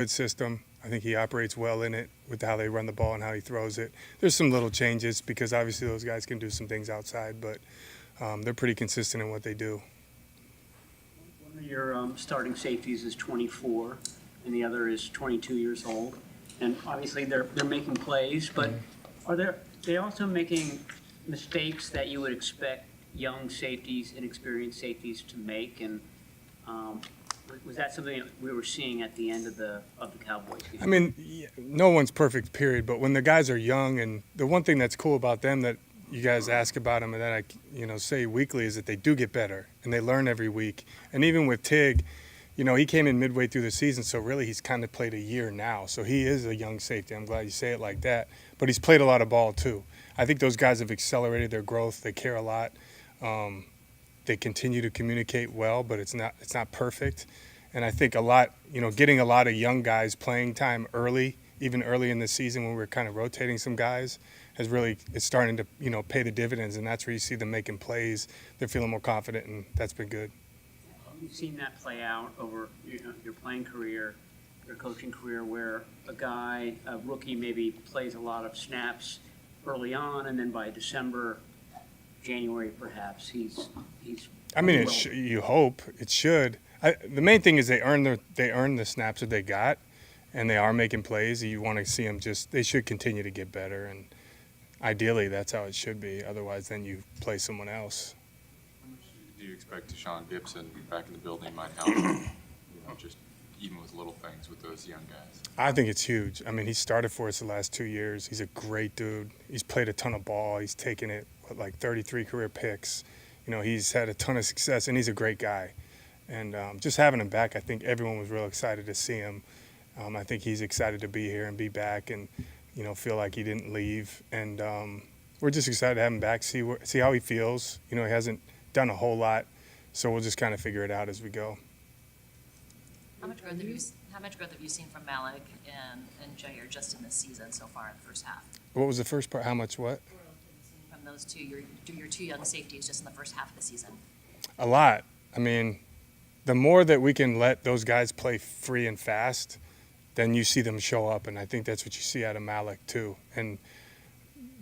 Good system. I think he operates well in it with how they run the ball and how he throws it. There's some little changes because obviously those guys can do some things outside, but they're pretty consistent in what they do. One of your starting safeties is 24, and the other is 22 years old. And obviously they're making plays, but are they also making mistakes that you would expect young safeties, inexperienced safeties to make? And was that something that we were seeing at the end of the Cowboys game? I mean, no one's perfect, period. But when the guys are young, and the one thing that's cool about them that you guys ask about them and that I say weekly is that they do get better and they learn every week. And even with Tig, he came in midway through the season, so really he's kind of played a year now. So he is a young safety. I'm glad you say it like that. But he's played a lot of ball too. I think those guys have accelerated their growth. They care a lot. They continue to communicate well, but it's not perfect. And I think a lot, getting a lot of young guys playing time early, even early in the season when we're kind of rotating some guys, it's starting to, pay the dividends. And that's where you see them making plays. They're feeling more confident, and that's been good. You've seen that play out over your playing career, your coaching career, where a rookie maybe plays a lot of snaps early on, and then by December, January perhaps, he's. I mean, you hope it should. The main thing is they earn the snaps that they got, and they are making plays. You want to see them they should continue to get better, and ideally that's how it should be. Otherwise, then you play someone else. Do you expect Deshaun Gibson back in the building might help, just even with little things with those young guys? I think it's huge. I mean, he started for us the last 2 years. He's a great dude. He's played a ton of ball. He's taken it with like 33 career picks. He's had a ton of success, and he's a great guy. And just having him back, I think everyone was real excited to see him. I think he's excited to be here and be back and, feel like he didn't leave. And we're just excited to have him back, see how he feels. He hasn't done a whole lot, so we'll just kind of figure it out as we go. How much growth have you seen from Malik and Jair just in this season so far in the first half? What was the first part? How much what? From those two, your two young safeties just in the first half of the season. A lot. I mean, the more that we can let those guys play free and fast, then you see them show up, and I think that's what you see out of Malik too. And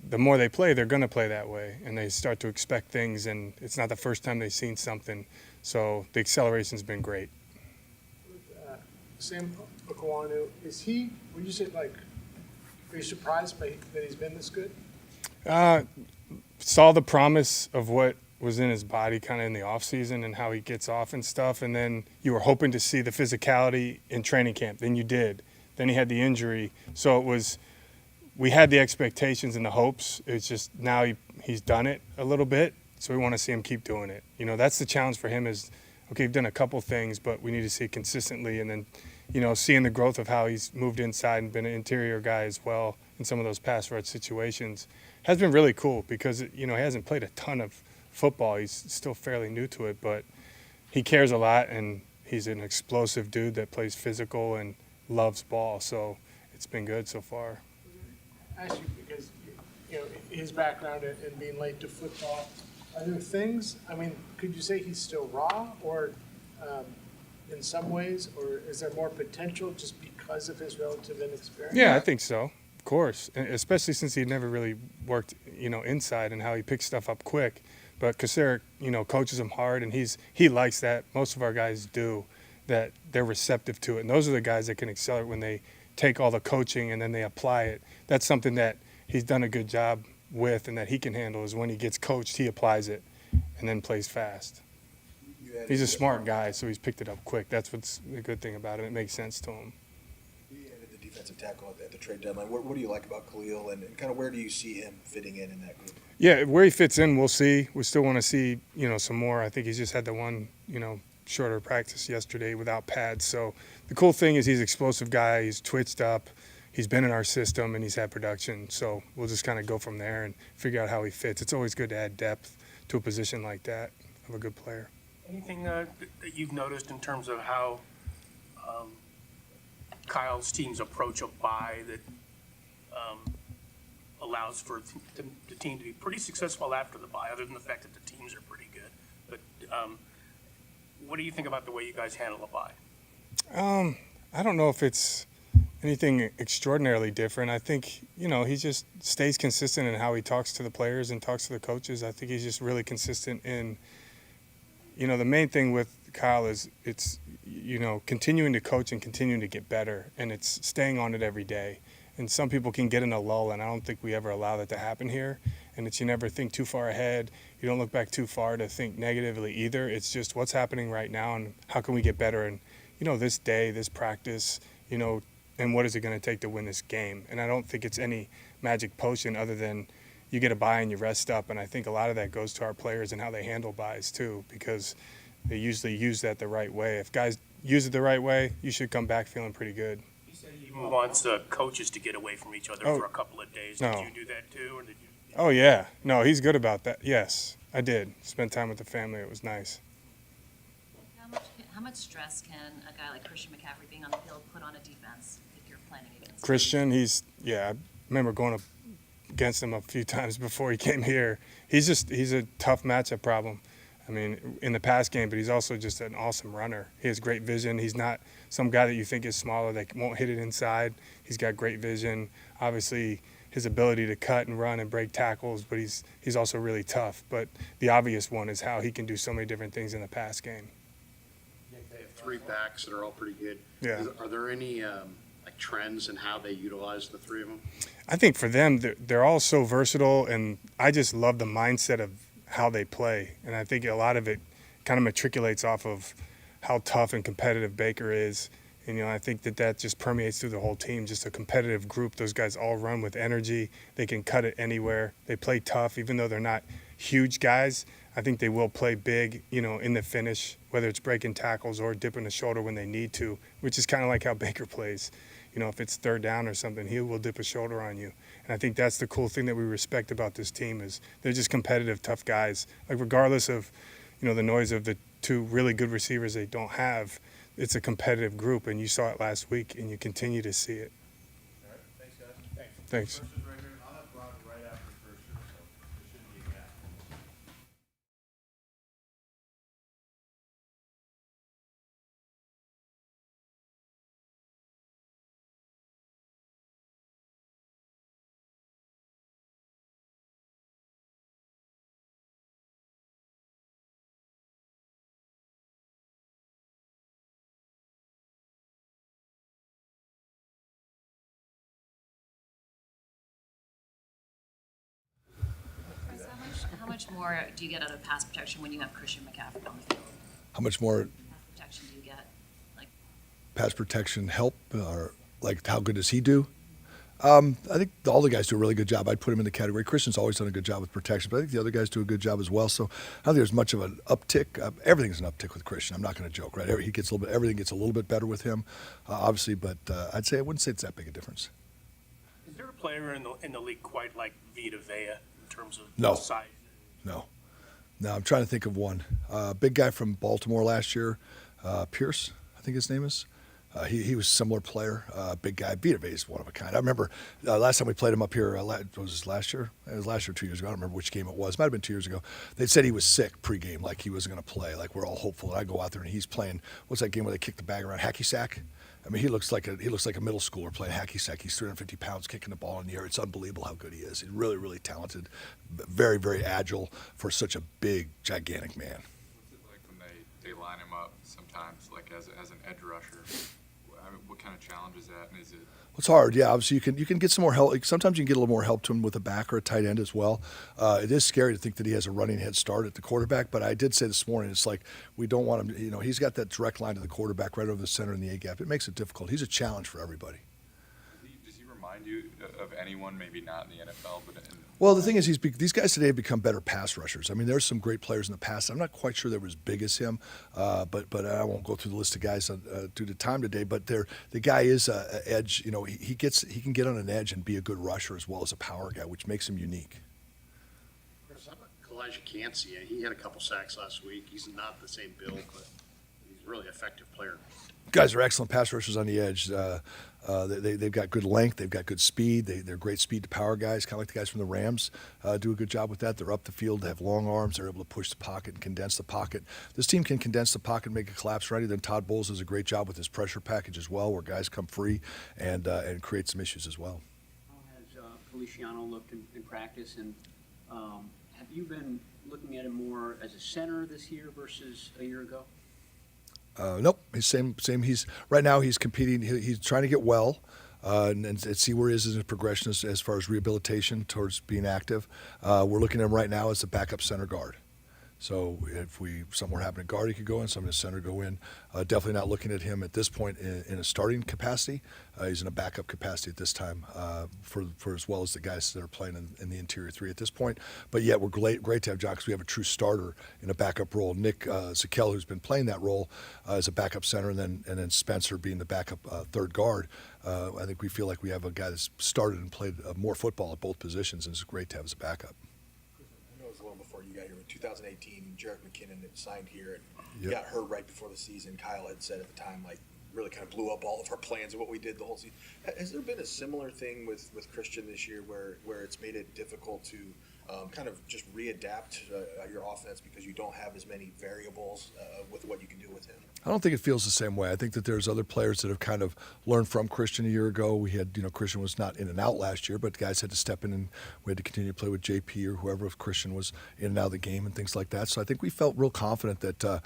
the more they play, they're going to play that way, and they start to expect things, and it's not the first time they've seen something. So the acceleration's been great. With Sam Okawanu, would you say, are you surprised that he's been this good? Saw the promise of what was in his body kind of in the offseason and how he gets off and stuff, and then you were hoping to see the physicality in training camp. Then you did. Then he had the injury. So we had the expectations and the hopes. It's just now he's done it a little bit, so we want to see him keep doing it. That's the challenge for him is, okay, we've done a couple things, but we need to see it consistently, and then, seeing the growth of how he's moved inside and been an interior guy as well in some of those pass rush situations has been really cool because, he hasn't played a ton of football. He's still fairly new to it, but he cares a lot, and he's an explosive dude that plays physical and loves ball, so it's been good so far. I ask you because, his background and being late to football, are there things, could you say he's still raw or in some ways, or is there more potential just because of his relative inexperience? Yeah, I think so, of course, and especially since he never really worked, inside and how he picks stuff up quick. But Cassera, coaches him hard, and he likes that. Most of our guys do, that they're receptive to it. And those are the guys that can accelerate when they take all the coaching and then they apply it. That's something that he's done a good job with and that he can handle is when he gets coached, he applies it and then plays fast. He's a smart guy, so he's picked it up quick. That's what's the good thing about it. It makes sense to him. He added the defensive tackle at the trade deadline. What do you like about Khalil, and kind of where do you see him fitting in that group? Yeah, where he fits in, we'll see. We still want to see, some more. I think he's just had the one, shorter practice yesterday without pads. So the cool thing is he's an explosive guy. He's twitched up. He's been in our system, and he's had production. So we'll just kind of go from there and figure out how he fits. It's always good to add depth to a position like that of a good player. Anything that you've noticed in terms of how Kyle's team's approach a bye that allows for the team to be pretty successful after the bye, other than the fact that the teams are pretty good? But what do you think about the way you guys handle a bye? I don't know if it's anything extraordinarily different. I think, he just stays consistent in how he talks to the players and talks to the coaches. I think he's just really consistent in, the main thing with Kyle is it's, continuing to coach and continuing to get better, and it's staying on it every day. And some people can get in a lull, and I don't think we ever allow that to happen here. And it's you never think too far ahead. You don't look back too far to think negatively either. It's just what's happening right now and how can we get better. And, this day, this practice, and what is it going to take to win this game. And I don't think it's any magic potion other than you get a bye and you rest up. And I think a lot of that goes to our players and how they handle byes too, because they usually use that the right way. If guys use it the right way, you should come back feeling pretty good. He said he even wants coaches to get away from each other for a couple of days. Did No. you do that too, or did you? Oh, yeah. No, he's good about that. Yes, I did. Spend time with the family. It was nice. How much stress can a guy like Christian McCaffrey being on the field put on a defense if you're planning against him? Christian, I remember going up against him a few times before he came here. He's a tough matchup problem. I mean, in the pass game, but he's also just an awesome runner. He has great vision. He's not some guy that you think is smaller that won't hit it inside. He's got great vision. Obviously, his ability to cut and run and break tackles, but he's also really tough. But the obvious one is how he can do so many different things in the pass game. They have 3 backs that are all pretty good. Yeah. Are there any trends in how they utilize the 3 of them? I think for them, they're all so versatile, and I just love the mindset of how they play. And I think a lot of it kind of matriculates off of how tough and competitive Baker is. And, I think that just permeates through the whole team, just a competitive group. Those guys all run with energy. They can cut it anywhere. They play tough, even though they're not huge guys. I think they will play big, in the finish, whether it's breaking tackles or dipping the shoulder when they need to, which is kind of like how Baker plays. If it's 3rd down or something, he will dip a shoulder on you. And I think that's the cool thing that we respect about this team is they're just competitive, tough guys. Like regardless of, the noise of the 2 really good receivers they don't have, it's a competitive group, and you saw it last week, and you continue to see it. All right, thanks, guys. Thanks. Questions right here. I'll have Brock right after Foerster, so there shouldn't be a gap. Chris, how much more do you get out of pass protection when you have Christian McCaffrey on the field? How much more Pass protection do you get? Like, pass protection help, or like how good does he do? I think all the guys do a really good job. I'd put him in the category. Christian's always done a good job with protection, but I think the other guys do a good job as well. So I don't think there's much of an uptick. Everything's an uptick with Christian. I'm not going to joke, right? Everything gets a little bit better with him, obviously. But I wouldn't say it's that big a difference. Is there a player in the league quite like Vita Vea in terms of No. size? No, I'm trying to think of one. Big guy from Baltimore last year, Pierce, I think his name is. He was a similar player, big guy. Vita Vea is one of a kind. I remember last time we played him up here, was last year? It was last year or 2 years ago. I don't remember which game it was. It might have been 2 years ago. They said he was sick pregame, like he wasn't going to play. Like we're all hopeful. And I go out there and he's playing, what's that game where they kick the bag around? Hacky sack? I mean, he looks like a middle schooler playing hacky sack. He's 350 pounds kicking the ball in the air. It's unbelievable how good he is. He's really, really talented, very, very agile for such a big, gigantic man. What's it like when they line him up sometimes, like as an edge rusher? I mean, what kind of challenge is that? And is it? It's hard, yeah. Obviously, you can get some more help. Sometimes you can get a little more help to him with a back or a tight end as well. It is scary to think that he has a running head start at the quarterback, but I did say this morning, it's like we don't want him. He's got that direct line to the quarterback right over the center in the A gap. It makes it difficult. He's a challenge for everybody. Does he remind you of anyone, maybe not in the NFL, but in? Well, the thing is, these guys today have become better pass rushers. I mean, there's some great players in the past. I'm not quite sure they were as big as him, but I won't go through the list of guys due to time today. But the guy is an edge. He can get on an edge and be a good rusher as well as a power guy, which makes him unique. Chris, how about Elijah Cansey? He had a couple sacks last week. He's not the same build, but he's a really effective player. Guys are excellent pass rushers on the edge. They've got good length. They've got good speed. They're great speed to power guys, kind of like the guys from the Rams do a good job with that. They're up the field. They have long arms. They're able to push the pocket and condense the pocket. This team can condense the pocket and make it collapse ready. Then Todd Bowles does a great job with his pressure package as well, where guys come free and create some issues as well. How has Feliciano looked in practice, and have you been looking at him more as a center this year versus a year ago? Nope, he's same. He's right now. He's competing. He's trying to get well, and see where he is in his progression as far as rehabilitation towards being active. We're looking at him right now as the backup center guard. So if something were happening at guard, he could go in. Something at center, go in. Definitely not looking at him at this point in a starting capacity. He's in a backup capacity at this time for as well as the guys that are playing in the interior three at this point. But yet we're great to have John because we have a true starter in a backup role. Nick Sorensen, who's been playing that role as a backup center, and then Spencer being the backup third guard. I think we feel like we have a guy that's started and played more football at both positions, and it's great to have as a backup. I know it was a little before you got here, but 2018, Jarek McKinnon had signed here and Yep. got hurt right before the season. Kyle had said at the time, like, really kind of blew up all of our plans of what we did the whole season. Has there been a similar thing with Christian this year where it's made it difficult to kind of just readapt your offense because you don't have as many variables with what you can do with him? I don't think it feels the same way. I think that there's other players that have kind of learned from Christian a year ago. We had, Christian was not in and out last year, but guys had to step in and we had to continue to play with JP or whoever if Christian was in and out of the game and things like that. So I think we felt real confident that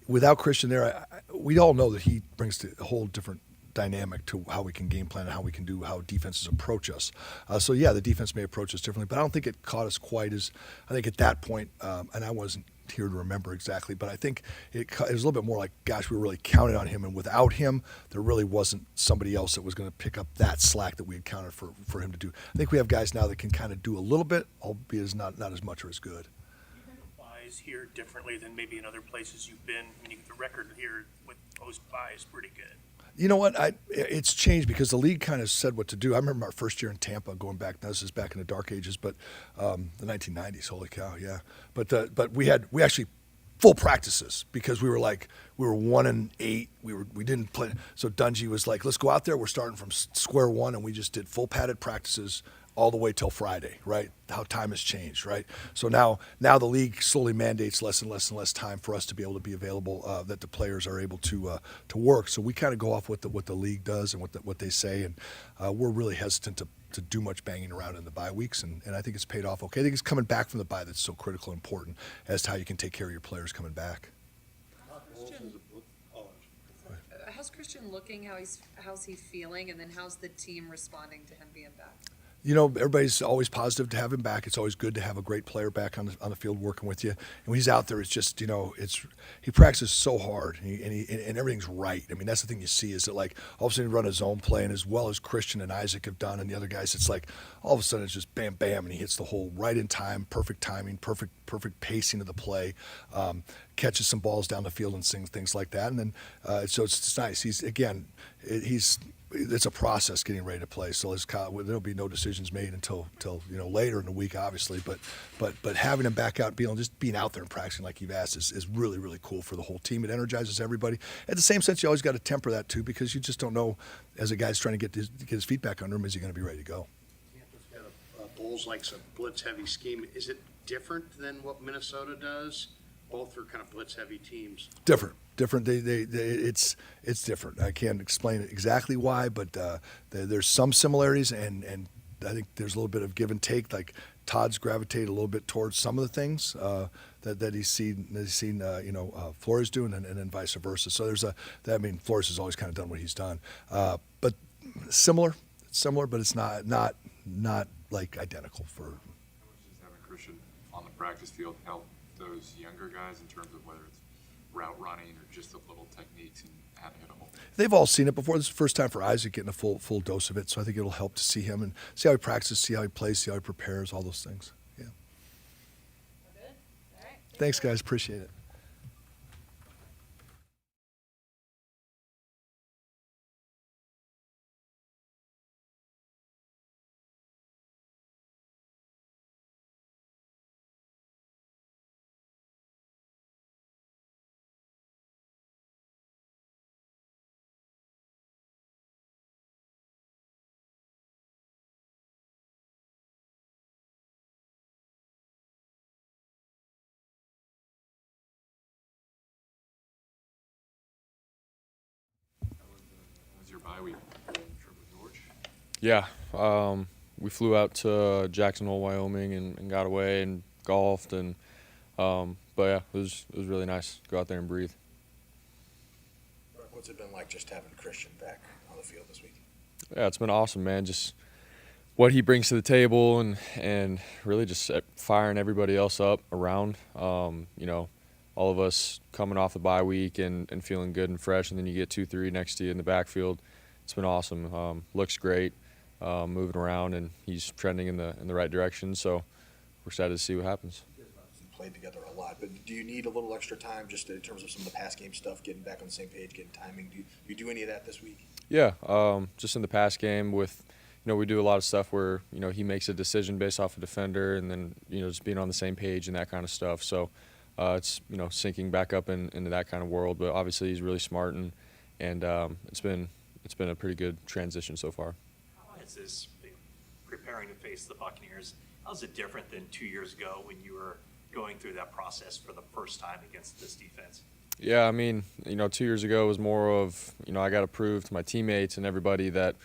without Christian there, we all know that he brings a whole different dynamic to how we can game plan and how defenses approach us. So yeah, the defense may approach us differently, but I don't think it caught us quite as, I think at that point, and I wasn't here to remember exactly, but I think it was a little bit more like, gosh, we were really counting on him, and without him, there really wasn't somebody else that was going to pick up that slack that we had counted for him to do. I think we have guys now that can kind of do a little bit, albeit as not as much or as good. Buys here differently than maybe in other places you've been. I mean, the record here with post buy is pretty good. You know what? It's changed because the league kind of said what to do. I remember our first year in Tampa, going back. Now this is back in the dark ages, but the 1990s. Holy cow, yeah! But we actually full practices because we were 1-8. We didn't play. So Dungy was like, "Let's go out there. We're starting from square one," and we just did full padded practices all the way till Friday, right? How time has changed, right? So now the league slowly mandates less and less time for us to be able to be available, that the players are able to work. So we kind of go off what the league does and what they say, and we're really hesitant to do much banging around in the bye weeks, and I think it's paid off okay. I think it's coming back from the bye that's so critical and important as to how you can take care of your players coming back. How's Christian looking? How's he feeling? And then how's the team responding to him being back? Everybody's always positive to have him back. It's always good to have a great player back on the field working with you. And when he's out there, it's just, he practices so hard and everything's right. I mean, that's the thing you see is that, like, all of a sudden he run his own play, and as well as Christian and Isaac have done and the other guys, it's like all of a sudden it's just bam, bam, and he hits the hole right in time, perfect timing, perfect pacing of the play, catches some balls down the field and things like that. And then, so it's nice. It's a process getting ready to play. So there'll be no decisions made until later in the week, obviously. But having him back out, being out there and practicing like you've asked is really, really cool for the whole team. It energizes everybody. At the same sense, you always got to temper that too, because you just don't know, as a guy's trying to get his feet back under him, is he going to be ready to go? Tampa's got a Bulls likes a blitz-heavy scheme. Is it different than what Minnesota does? Both are kind of blitz-heavy teams. Different. It's different. I can't explain it exactly why, but there's some similarities, and I think there's a little bit of give and take. Like Todd's gravitated a little bit towards some of the things that he's seen Flores doing, and then vice versa. So Flores has always kind of done what he's done, but similar, but it's not like identical. For How much does having Christian on the practice field help those younger guys in terms of whether it's route running or just the little techniques and how to hit a hole? They've all seen it before. This is the first time for Isaac getting a full dose of it, so I think it'll help to see him and see how he practices, see how he plays, see how he prepares, all those things. Yeah. Good. All right. Thanks, guys. Appreciate it. bye week. Trip with George. Yeah, we flew out to Jackson Hole, Wyoming, and got away and golfed, and but yeah, it was really nice to go out there and breathe. What's it been like just having Christian back on the field this week? Yeah, it's been awesome, man. Just what he brings to the table, and really just firing everybody else up around. You know, all of us coming off the bye week and feeling good and fresh, and then you get 2-3 next to you in the backfield. It's been awesome. Looks great, moving around, and he's trending in the right direction. So we're excited to see what happens. You played together a lot, but do you need a little extra time just in terms of some of the pass game stuff, getting back on the same page, getting timing? Do you do any of that this week? Yeah, just in the pass game with, you know, we do a lot of stuff where, you know, he makes a decision based off a defender, and then, you know, just being on the same page and that kind of stuff. So it's, you know, syncing back up into that kind of world. But obviously he's really smart, and it's been a pretty good transition so far. How has this been preparing to face the Buccaneers? How's it different than 2 years ago when you were going through that process for the first time against this defense? Yeah, I mean, you know, 2 years ago was more of, you know, I got to prove to my teammates and everybody that,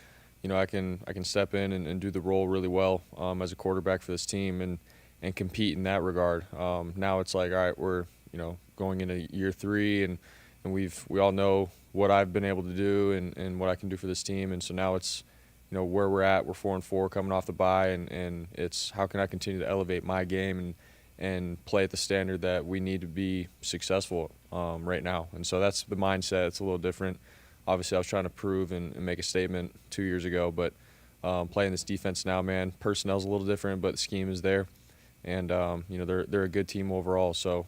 you know, I can step in and do the role really well as a quarterback for this team and compete in that regard. Now it's like, all right, we're, you know, going into year 3, and we all know what I've been able to do and what I can do for this team. And so now it's, you know, where we're at. We're 4-4 coming off the bye, and it's how can I continue to elevate my game and play at the standard that we need to be successful right now. And so that's the mindset. It's a little different. Obviously, I was trying to prove and make a statement 2 years ago, but playing this defense now, man, personnel's a little different, but the scheme is there. And, you know, they're a good team overall. So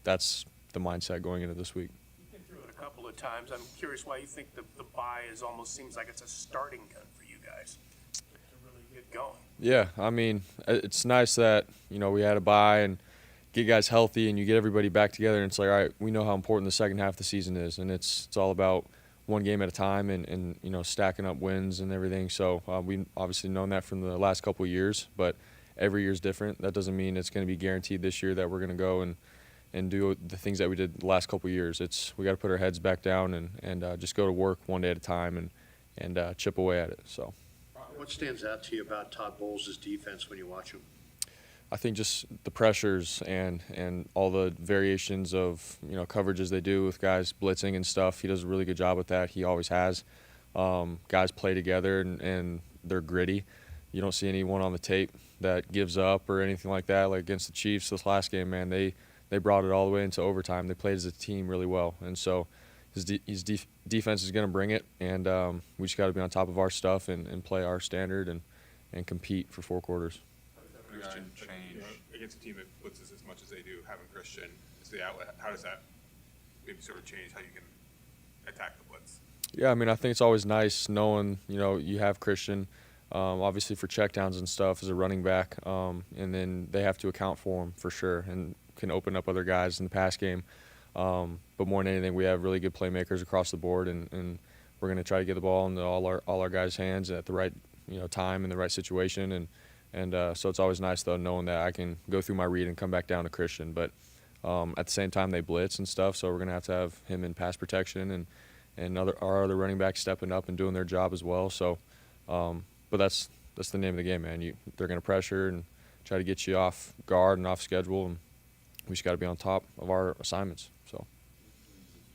that's the mindset going into this week. You've been through it a couple of times. I'm curious why you think the bye almost seems like it's a starting gun for you guys to really get going. Yeah, I mean, it's nice that, you know, we had a bye and get guys healthy, and you get everybody back together, and it's like, all right, we know how important the second half of the season is, and it's all about one game at a time and you know, stacking up wins and everything. So we've obviously known that from the last couple of years, but every year is different. That doesn't mean it's going to be guaranteed this year that we're going to go and do the things that we did the last couple of years. We got to put our heads back down and just go to work one day at a time and chip away at it. So. What stands out to you about Todd Bowles' defense when you watch him? I think just the pressures and all the variations of, you know, coverages they do with guys blitzing and stuff. He does a really good job with that. He always has. Guys play together and they're gritty. You don't see anyone on the tape that gives up or anything like that. Like against the Chiefs this last game, man, they brought it all the way into overtime. They played as a team really well, and so his defense is going to bring it, and we just got to be on top of our stuff and play our standard and compete for 4 quarters. Christian change Against a team that blitzes as much as they do, having Christian as the outlet, how does that maybe sort of change how you can attack the blitz? Yeah, I mean, I think it's always nice knowing, you know, you have Christian, obviously for checkdowns and stuff as a running back, and then they have to account for him for sure and can open up other guys in the pass game. But more than anything, we have really good playmakers across the board, and we're going to try to get the ball into all our guys' hands at the right, you know, time and the right situation. And so it's always nice, though, knowing that I can go through my read and come back down to Christian. But at the same time, they blitz and stuff, so we're going to have him in pass protection and our other running backs stepping up and doing their job as well. So, but that's the name of the game, man. They're going to pressure and try to get you off guard and off schedule, and we just got to be on top of our assignments. So.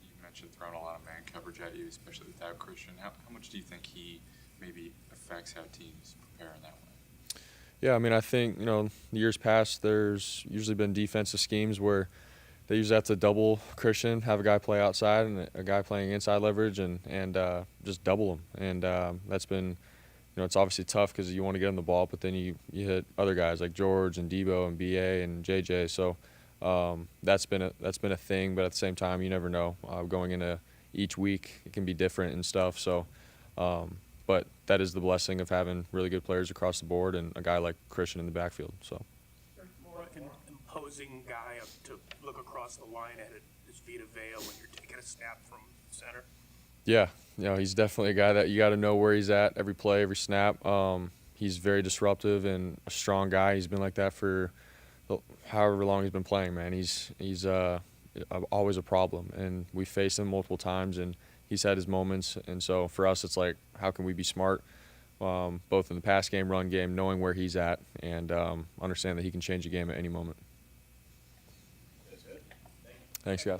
You mentioned throwing a lot of man coverage at you, especially without Christian. How much do you think he maybe affects how teams prepare in that way? Yeah, I mean, I think, you know, years past, there's usually been defensive schemes where they usually have to double Christian, have a guy play outside and a guy playing inside leverage and just double him. And that's been, you know, it's obviously tough because you want to get him the ball, but then you hit other guys like George and Debo and BA and JJ. So that's been a thing, but at the same time, you never know. Going into each week, it can be different and stuff. So, but that is the blessing of having really good players across the board and a guy like Christian in the backfield. So. More like an imposing guy to look across the line at it is Vita Vea when you're taking a snap from center. Yeah, you know, he's definitely a guy that you got to know where he's at every play, every snap. He's very disruptive and a strong guy. He's been like that for however long he's been playing, man. He's always a problem, and we faced him multiple times, and he's had his moments, and so for us, it's like, how can we be smart, both in the pass game, run game, knowing where he's at, and understand that he can change a game at any moment. Thanks, guys.